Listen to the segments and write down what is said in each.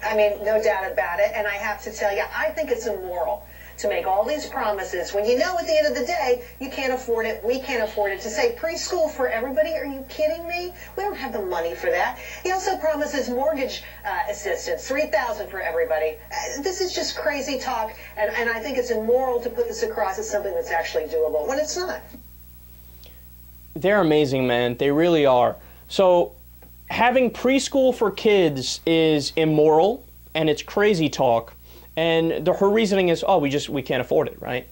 I mean, no doubt about it. And I have to tell you, I think it's immoral to make all these promises when you know at the end of the day you can't afford it, we can't afford it. To say preschool for everybody, are you kidding me? We don't have the money for that. He also promises mortgage assistance, $3,000 for everybody. This is just crazy talk, and I think it's immoral to put this across as something that's actually doable when it's not. They're amazing, man. They really are. So having preschool for kids is immoral and it's crazy talk. And her reasoning is, oh, we can't afford it, right?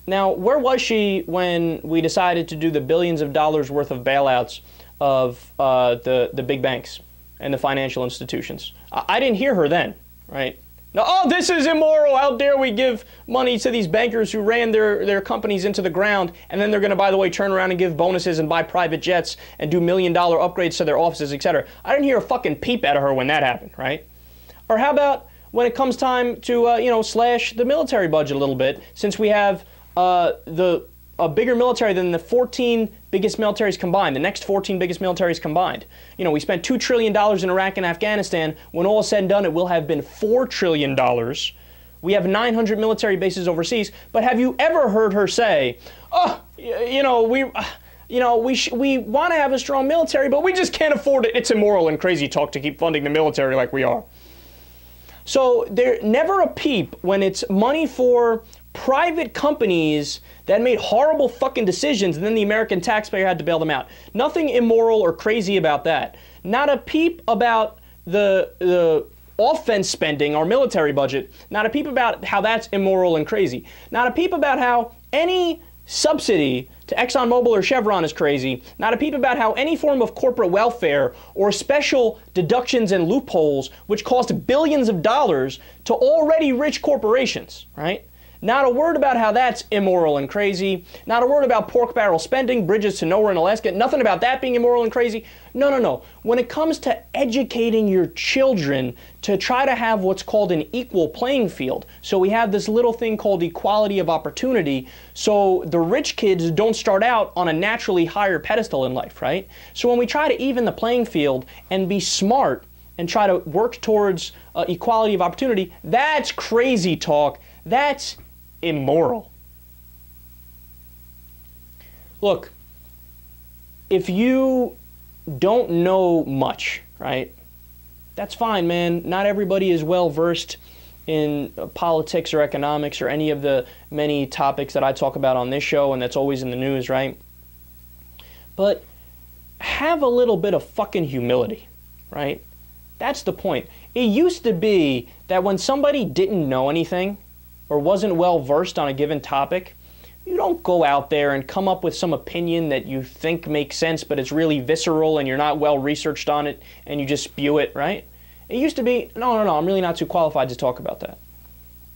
Now, where was she when we decided to do the billions of dollars worth of bailouts of the big banks and the financial institutions? I didn't hear her then, right? No, oh, this is immoral. How dare we give money to these bankers who ran their companies into the ground, and then they're going to, by the way, turn around and give bonuses and buy private jets and do million-dollar upgrades to their offices, etc. I didn't hear a fucking peep out of her when that happened, right? Or how about when it comes time to slash the military budget a little bit, since we have a bigger military than the 14 biggest militaries combined, the next 14 biggest militaries combined. You know, we spent $2 trillion in Iraq and Afghanistan. When all is said and done, it will have been $4 trillion. We have 900 military bases overseas. But have you ever heard her say, oh, we want to have a strong military, but we just can't afford it. It's immoral and crazy talk to keep funding the military like we are. So there never a peep when it's money for private companies that made horrible fucking decisions and then the American taxpayer had to bail them out. Nothing immoral or crazy about that. Not a peep about the offense spending, our military budget. Not a peep about how that's immoral and crazy. Not a peep about how any subsidy to ExxonMobil or Chevron is crazy. Not a peep about how any form of corporate welfare or special deductions and loopholes which cost billions of dollars to already rich corporations, right? Not a word about how that's immoral and crazy. Not a word about pork barrel spending, bridges to nowhere in Alaska. Nothing about that being immoral and crazy. No, no, no. When it comes to educating your children to try to have what's called an equal playing field. So we have this little thing called equality of opportunity. So the rich kids don't start out on a naturally higher pedestal in life, right? So when we try to even the playing field and be smart and try to work towards equality of opportunity, that's crazy talk. That's immoral. Look, if you don't know much, right, that's fine, man. Not everybody is well versed in politics or economics or any of the many topics that I talk about on this show and that's always in the news, right? But have a little bit of fucking humility, right? That's the point. It used to be that when somebody didn't know anything or wasn't well versed on a given topic, you don't go out there and come up with some opinion that you think makes sense, but it's really visceral and you're not well researched on it and you just spew it, right? It used to be, no, I'm really not too qualified to talk about that.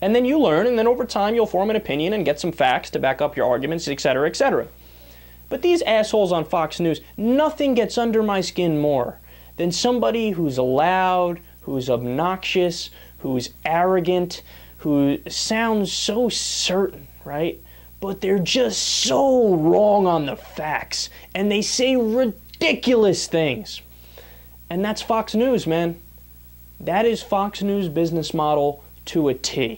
And then you learn, and then over time you'll form an opinion and get some facts to back up your arguments, etc., etc. But these assholes on Fox News, nothing gets under my skin more than somebody who's loud, who's obnoxious, who's arrogant, who sounds so certain, right? But they're just so wrong on the facts, and they say ridiculous things. And that's Fox News, man. That is Fox News business model to a T.